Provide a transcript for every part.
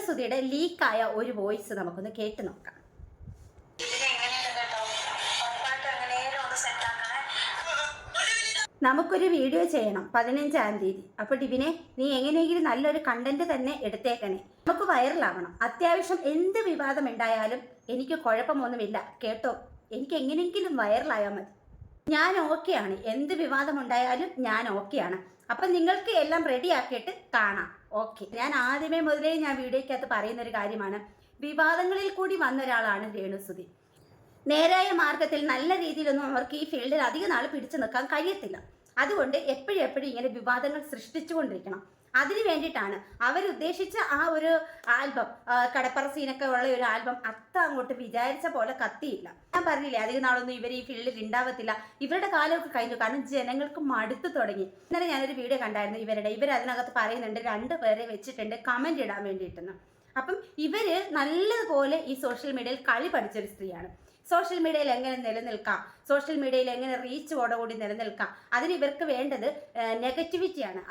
രേണുസുധിയുടെ ലീക്കായ ഒരു വോയിസ് നമുക്കൊന്ന് കേട്ട് നോക്കാം. നമുക്കൊരു വീഡിയോ ചെയ്യണം 15-ാം തീയതി. അപ്പോൾ ഡിബിനെ, നീ എങ്ങനെയെങ്കിലും നല്ലൊരു കണ്ടന്റ് തന്നെ എടുത്തേക്കണേ. നമുക്ക് വൈറലാവണം. അത്യാവശ്യം എന്ത് വിവാദം ഉണ്ടായാലും എനിക്ക് കുഴപ്പമൊന്നുമില്ല കേട്ടോ. എനിക്ക് എങ്ങനെയെങ്കിലും വൈറലായാൽ മതി. ഞാൻ ഓക്കെയാണ്. എന്ത് വിവാദം ഉണ്ടായാലും ഞാൻ ഓക്കെയാണ്. അപ്പം നിങ്ങൾക്ക് എല്ലാം റെഡി ആക്കിയിട്ട് കാണാം. ഓക്കെ. ഞാൻ ആദ്യമേ മുതലേ വീഡിയോയ്ക്കകത്ത് പറയുന്നൊരു കാര്യമാണ്, വിവാദങ്ങളിൽ കൂടി വന്ന ഒരാളാണ് രേണുസുധി. നേരായ മാർഗത്തിൽ നല്ല രീതിയിലൊന്നും അവർക്ക് ഈ ഫീൽഡിൽ അധിക നാൾ പിടിച്ചു നിൽക്കാൻ കഴിയത്തില്ല. അതുകൊണ്ട് എപ്പോഴും ഇങ്ങനെ വിവാദങ്ങൾ സൃഷ്ടിച്ചുകൊണ്ടിരിക്കണം. അതിന് വേണ്ടിയിട്ടാണ് അവരുദ്ദേശിച്ച ആ ഒരു ആൽബം, കടപ്പറ സീനൊക്കെ ഉള്ള ഒരു ആൽബം അങ്ങോട്ട് വിചാരിച്ച പോലെ കത്തിയില്ല. ഞാൻ പറഞ്ഞില്ലേ, അധിക നാളൊന്നും ഇവർ ഈ ഫീൽഡിൽ ഉണ്ടാവത്തില്ല. ഇവരുടെ കാലമൊക്കെ കഴിഞ്ഞു. കാരണം ജനങ്ങൾക്ക് മടുത്തു തുടങ്ങി. ഇന്നലെ ഞാനൊരു വീഡിയോ കണ്ടായിരുന്നു ഇവരതിനകത്ത് പറയുന്നുണ്ട് 2 പേരെ വെച്ചിട്ടുണ്ട് കമന്റ് ഇടാൻ വേണ്ടിയിട്ടെന്ന്. അപ്പം ഇവര് നല്ലതുപോലെ ഈ സോഷ്യൽ മീഡിയയിൽ കളി പഠിച്ചൊരു സ്ത്രീയാണ്. സോഷ്യൽ മീഡിയയിൽ എങ്ങനെ നിലനിൽക്കാം, സോഷ്യൽ മീഡിയയിൽ എങ്ങനെ റീച്ചോടുകൂടി നിലനിൽക്കാം, അതിന് ഇവർക്ക് വേണ്ടത് നെഗറ്റിവിറ്റിയാണ്.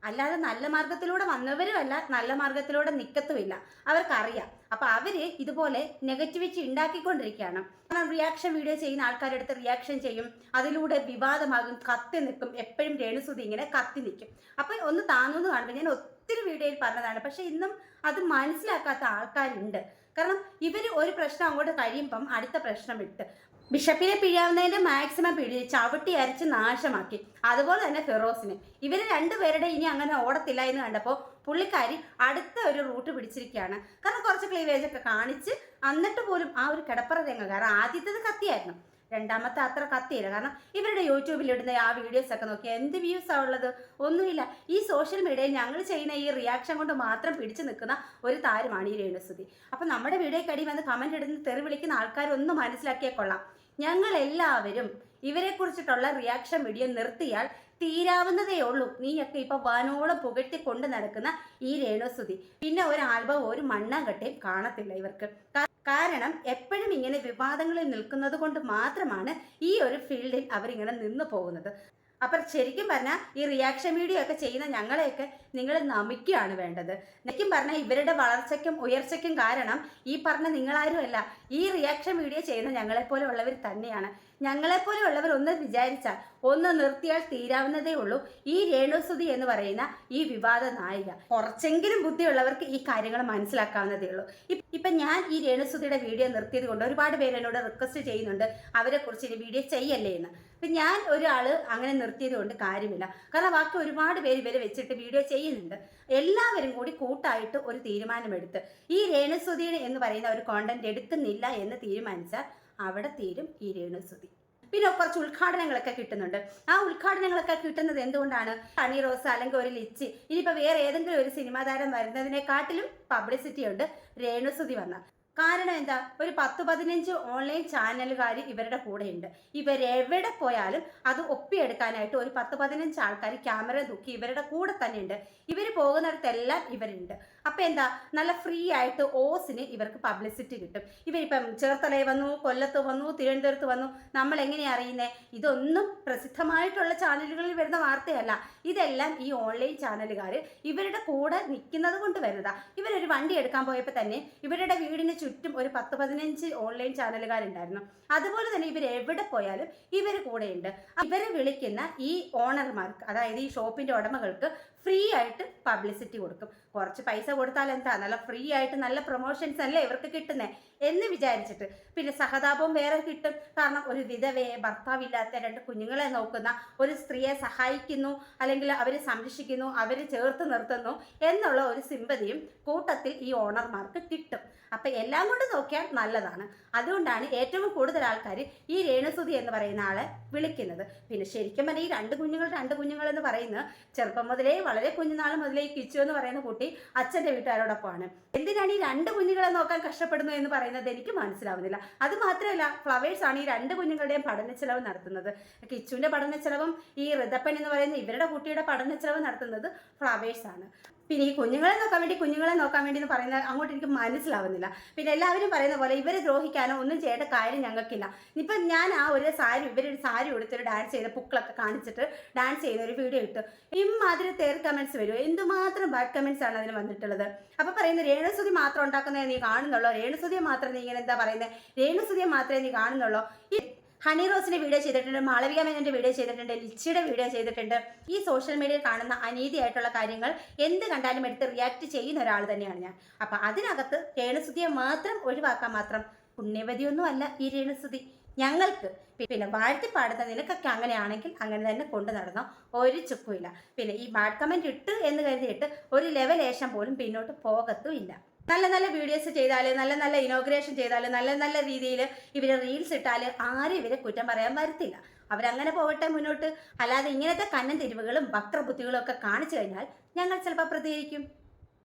അല്ലാതെ നല്ല മാർഗത്തിലൂടെ വന്നവരുമല്ല, നല്ല മാർഗത്തിലൂടെ നിൽക്കത്തുമില്ല. അവർക്കറിയാം. അപ്പം അവർ ഇതുപോലെ നെഗറ്റിവിറ്റി ഉണ്ടാക്കിക്കൊണ്ടിരിക്കുകയാണ്. കാരണം റിയാക്ഷൻ വീഡിയോ ചെയ്യുന്ന ആൾക്കാരുടെ അടുത്ത് റിയാക്ഷൻ ചെയ്യും, അതിലൂടെ വിവാദമാകും, കത്തി നിൽക്കും. എപ്പോഴും രേണുസുധി ഇങ്ങനെ കത്തി നിൽക്കും. അപ്പം ഒന്ന് താങ്ങുന്നു കാണുമ്പോൾ ഞാൻ ഒത്തിരി വീഡിയോയിൽ പറഞ്ഞതാണ്. പക്ഷെ ഇന്നും അത് മനസ്സിലാക്കാത്ത ആൾക്കാരുണ്ട്. കാരണം ഇവർ ഒരു പ്രശ്നം അങ്ങോട്ട് കഴിയുമ്പം അടുത്ത പ്രശ്നം ഇട്ട് ബിഷപ്പിനെ പിഴാവുന്നതിന്റെ മാക്സിമം ചവിട്ടി അരച്ച് നാശമാക്കി. അതുപോലെ തന്നെ ഫിറോസിനെ. ഇവർ 2 പേരുടെ ഇനി അങ്ങനെ ഓടത്തില്ല എന്ന് കണ്ടപ്പോൾ പുള്ളിക്കാരി അടുത്ത ഒരു റൂട്ട് പിടിച്ചിരിക്കുകയാണ്. കാരണം കുറച്ച് ക്ലീവേജ് ഒക്കെ കാണിച്ച്, എന്നിട്ട് പോലും ആ ഒരു കിടപ്പറ രംഗം, കാരണം ആദ്യത്തേത് കത്തിയായിരുന്നു, രണ്ടാമത്തെ അത്ര കത്തിയില്ല. കാരണം ഇവരുടെ യൂട്യൂബിൽ ഇടുന്ന ആ വീഡിയോസ് ഒക്കെ നോക്കിയാൽ എന്ത് വ്യൂസാണ് ഉള്ളത്? ഒന്നുമില്ല. ഈ സോഷ്യൽ മീഡിയയിൽ ഞങ്ങൾ ചെയ്യുന്ന ഈ റിയാക്ഷൻ കൊണ്ട് മാത്രം പിടിച്ചു നിൽക്കുന്ന ഒരു താരമാണ് ഈ രേണുസുധി. അപ്പം നമ്മുടെ വീഡിയോയ്ക്കടി വന്ന് കമന്റ് ഇടുന്ന തെറി വിളിക്കുന്ന ആൾക്കാരൊന്നും മനസ്സിലാക്കിയാൽ കൊള്ളാം. ഞങ്ങളെല്ലാവരും ഇവരെ കുറിച്ചിട്ടുള്ള റിയാക്ഷൻ വീഡിയോ നിർത്തിയാൽ തീരാവുന്നതേ ഉള്ളൂ. നീയൊക്കെ ഇപ്പൊ വാനോളം പുകഴ്ത്തി കൊണ്ട് നടക്കുന്ന ഈ രേണുസുധി പിന്നെ ഒരു ആൽബം ഒരു മണ്ണാങ്കട്ടയും കാണത്തില്ല ഇവർക്ക്. കാരണം എപ്പോഴും ഇങ്ങനെ വിവാദങ്ങളിൽ നിൽക്കുന്നത് കൊണ്ട് മാത്രമാണ് ഈ ഒരു ഫീൽഡിൽ അവരിങ്ങനെ നിന്നു പോകുന്നത്. അപ്പം ശരിക്കും പറഞ്ഞാൽ ഈ റിയാക്ഷൻ വീഡിയോ ഒക്കെ ചെയ്യുന്ന ഞങ്ങളെയൊക്കെ നിങ്ങൾ നമിക്കുകയാണ് വേണ്ടത്. ശരിക്കും പറഞ്ഞാൽ ഇവരുടെ വളർച്ചയ്ക്കും ഉയർച്ചയ്ക്കും കാരണം ഈ പറഞ്ഞ നിങ്ങളാരുമല്ല, ഈ റിയാക്ഷൻ വീഡിയോ ചെയ്യുന്ന ഞങ്ങളെപ്പോലെ ഉള്ളവർ തന്നെയാണ്. ഞങ്ങളെപ്പോലെ ഉള്ളവർ ഒന്ന് വിചാരിച്ചാൽ, ഒന്ന് നിർത്തിയാൽ തീരാവുന്നതേ ഉള്ളൂ ഈ രേണുസുധി എന്ന് പറയുന്ന ഈ വിവാദ നായിക. കുറച്ചെങ്കിലും ബുദ്ധിയുള്ളവർക്ക് ഈ കാര്യങ്ങൾ മനസ്സിലാക്കാവുന്നതേ ഉള്ളൂ. ഇപ്പം ഞാൻ ഈ രേണുസുധിയുടെ വീഡിയോ നിർത്തിയത് കൊണ്ട് ഒരുപാട് പേര് എന്നോട് റിക്വസ്റ്റ് ചെയ്യുന്നുണ്ട് അവരെ കുറിച്ച് ഇനി വീഡിയോ ചെയ്യല്ലേ എന്ന്. അപ്പം ഞാൻ ഒരാൾ അങ്ങനെ നിർത്തിയത് കൊണ്ട് കാര്യമില്ല. കാരണം ബാക്കി ഒരുപാട് പേര് ഇവരെ വെച്ചിട്ട് വീഡിയോ ചെയ്യുന്നുണ്ട്. എല്ലാവരും കൂടി കൂട്ടായിട്ട് ഒരു തീരുമാനമെടുത്ത് ഈ രേണുസുധി എന്ന് പറയുന്ന ഒരു കോണ്ടന്റ് എടുക്കുന്നില്ല എന്ന് തീരുമാനിച്ചാൽ അവിടെ തീരും ഈ രേണുസുധി. പിന്നെ കുറച്ച് ഉദ്ഘാടനങ്ങളൊക്കെ കിട്ടുന്നുണ്ട്. ആ ഉദ്ഘാടനങ്ങളൊക്കെ കിട്ടുന്നത് എന്തുകൊണ്ടാണ്? ഹണി റോസ് അല്ലെങ്കിൽ ഒരു ലിച്ചി, ഇനിയിപ്പോൾ വേറെ ഏതെങ്കിലും ഒരു സിനിമാ താരം വരുന്നതിനെക്കാട്ടിലും പബ്ലിസിറ്റി ഉണ്ട് രേണുസുധി വന്ന. കാരണം എന്താ? ഒരു 10-15 ഓൺലൈൻ ചാനലുകാർ ഇവരുടെ കൂടെയുണ്ട്. ഇവരെവിടെ പോയാലും അത് ഒപ്പിയെടുക്കാനായിട്ട് ഒരു 10-15 ആൾക്കാർ ക്യാമറ തൂക്കി ഇവരുടെ കൂടെ തന്നെ ഉണ്ട്. ഇവർ പോകുന്നിടത്തെല്ലാം ഇവരുണ്ട്. അപ്പം എന്താ? നല്ല ഫ്രീ ആയിട്ട് ഓസിന് ഇവർക്ക് പബ്ലിസിറ്റി കിട്ടും. ഇവരിപ്പം ചേർത്തലയിൽ വന്നു, കൊല്ലത്ത് വന്നു, തിരുവനന്തപുരത്ത് വന്നു. നമ്മൾ എങ്ങനെയാണ് അറിയുന്നത്? ഇതൊന്നും പ്രസിദ്ധമായിട്ടുള്ള ചാനലുകളിൽ വരുന്ന വാർത്തയല്ല. ഇതെല്ലാം ഈ ഓൺലൈൻ ചാനലുകാർ ഇവരുടെ കൂടെ നിൽക്കുന്നത് കൊണ്ട് വരുന്നതാ. ഇവരൊരു വണ്ടി എടുക്കാൻ പോയപ്പോൾ തന്നെ ഇവരുടെ വീടിന് ചുറ്റും ഒരു 10-15 ഓൺലൈൻ ചാനലുകാരുണ്ടായിരുന്നു. അതുപോലെ തന്നെ ഇവർ എവിടെ പോയാലും ഇവർ കൂടെയുണ്ട്. ഇവരെ വിളിക്കുന്ന ഈ ഓണർമാർക്ക്, അതായത് ഈ ഷോപ്പിന്റെ ഉടമകൾക്ക് ഫ്രീ ആയിട്ട് പബ്ലിസിറ്റി കൊടുക്കും. കുറച്ച് പൈസ കൊടുത്താൽ എന്താ, നല്ല ഫ്രീ ആയിട്ട് നല്ല പ്രൊമോഷൻസ് അല്ലേ ഇവർക്ക് കിട്ടുന്നത് എന്ന് വിചാരിച്ചിട്ട്. പിന്നെ സഹതാപവും വേറെ കിട്ടും. കാരണം ഒരു വിധവയെ, ഭർത്താവില്ലാത്ത 2 കുഞ്ഞുങ്ങളെ നോക്കുന്ന ഒരു സ്ത്രീയെ സഹായിക്കുന്നു, അല്ലെങ്കിൽ അവരെ സംരക്ഷിക്കുന്നു, അവരെ ചേർത്ത് നിർത്തുന്നു എന്നുള്ള ഒരു സിമ്പതിയും കൂട്ടത്തിൽ ഈ ഓണർമാർക്ക് കിട്ടും. അപ്പം എല്ലാം കൊണ്ട് നോക്കിയാൽ നല്ലതാണ്. അതുകൊണ്ടാണ് ഏറ്റവും കൂടുതൽ ആൾക്കാർ ഈ രേണുസുധി എന്ന് പറയുന്ന ആളെ വിളിക്കുന്നത്. പിന്നെ ശരിക്കും പറഞ്ഞാൽ ഈ 2 കുഞ്ഞുങ്ങൾ എന്ന് പറയുന്നത് ചെറുപ്പം മുതലേ, വളരെ കുഞ്ഞുനാൾ മുതലേ ഈ കിച്ചു എന്ന് പറയുന്ന കുട്ടി അച്ഛൻ്റെ വീട്ടുകാരോടൊപ്പമാണ്. എന്തിനാണ് ഈ 2 കുഞ്ഞുങ്ങളെ നോക്കാൻ കഷ്ടപ്പെടുന്നു എന്ന് പറയുന്നത് എനിക്ക് മനസ്സിലാവുന്നില്ല. അത് മാത്രമല്ല, ഫ്ലവേഴ്സ് ആണ് ഈ 2 കുഞ്ഞുങ്ങളുടെയും പഠന ചെലവ് നടത്തുന്നത്. കിച്ചുവിൻ്റെ പഠന ചെലവും ഈ ഋതപ്പൻ എന്ന് പറയുന്ന ഇവരുടെ കുട്ടിയുടെ പഠന ചെലവ് നടത്തുന്നത് ഫ്ലവേഴ്സ് ആണ്. പിന്നെ ഈ കുഞ്ഞുങ്ങളെ നോക്കാൻ വേണ്ടി എന്ന് പറയുന്നത് അങ്ങോട്ട് എനിക്ക് മനസ്സിലാവുന്നില്ല. പിന്നെ എല്ലാവരും പറയുന്ന പോലെ ഇവരെ ദ്രോഹിക്കാനോ ഒന്നും ചെയ്യേണ്ട കാര്യം ഞങ്ങൾക്കില്ല. ഇപ്പം ഞാൻ ആ ഒരു സാരി ഇവരൊരു സാരി ഉടുത്തൊരു ഡാൻസ് ചെയ്ത പുക്കളൊക്കെ കാണിച്ചിട്ട് ഡാൻസ് ചെയ്യുന്ന ഒരു വീഡിയോ ഇട്ടു. ഇമ്മാതിരി തേർ കമൻറ്റ്സ് വരും. എന്തുമാത്രം ബാഡ് കമൻറ്റ്സ് ആണ് അതിന് വന്നിട്ടുള്ളത്. അപ്പോൾ പറയുന്നത് രേണുസുതി മാത്രം ഉണ്ടാക്കുന്നത് നീ കാണുന്നുള്ളൂ, രേണുസുതിയെ മാത്രം നീ ഇങ്ങനെ എന്താ പറയുന്നത്, രേണുസുതിയെ മാത്രമേ നീ കാണുന്നുള്ളൂ. ഈ ഹണി റോസിന്റെ വീഡിയോ ചെയ്തിട്ടുണ്ട്, മാളവിക മേനോന്റെ വീഡിയോ ചെയ്തിട്ടുണ്ട്, ലിച്ചിയുടെ വീഡിയോ ചെയ്തിട്ടുണ്ട്. ഈ സോഷ്യൽ മീഡിയയിൽ കാണുന്ന അനീതിയായിട്ടുള്ള കാര്യങ്ങൾ എന്ത് കണ്ടാലും എടുത്ത് റിയാക്ട് ചെയ്യുന്ന ഒരാൾ തന്നെയാണ് ഞാൻ. അപ്പം അതിനകത്ത് രേണുസുതിയെ മാത്രം ഒഴിവാക്കാൻ മാത്രം പുണ്യവതിയൊന്നും അല്ല ഈ രേണുസുതി. ഞങ്ങൾക്ക് പിന്നെ വാഴ്ത്തിപ്പാടുന്ന നിനക്കൊക്കെ അങ്ങനെയാണെങ്കിൽ അങ്ങനെ തന്നെ കൊണ്ടു നടന്നോ, ഒരു ചുക്കുമില്ല. പിന്നെ ഈ ബാഡ് കമൻറ്റ് ഇട്ട് എന്ന് കരുതിയിട്ട് ഒരു ലെവലേശം പോലും പിന്നോട്ട് പോകത്തും ഇല്ല. നല്ല നല്ല വീഡിയോസ് ചെയ്താൽ, നല്ല നല്ല ഇനോഗ്രേഷൻ ചെയ്താൽ, നല്ല നല്ല രീതിയിൽ ഇവർ റീൽസ് ഇട്ടാൽ ആരും ഇവരെ കുറ്റം പറയാൻ വരത്തില്ല. അവരങ്ങനെ പോകട്ടെ മുന്നോട്ട്. അല്ലാതെ ഇങ്ങനത്തെ കണ്ണൻ തിരിവുകളും വക്രബുദ്ധികളും ഒക്കെ കാണിച്ചു കഴിഞ്ഞാൽ ഞങ്ങൾ ചിലപ്പോൾ പ്രതികരിക്കും.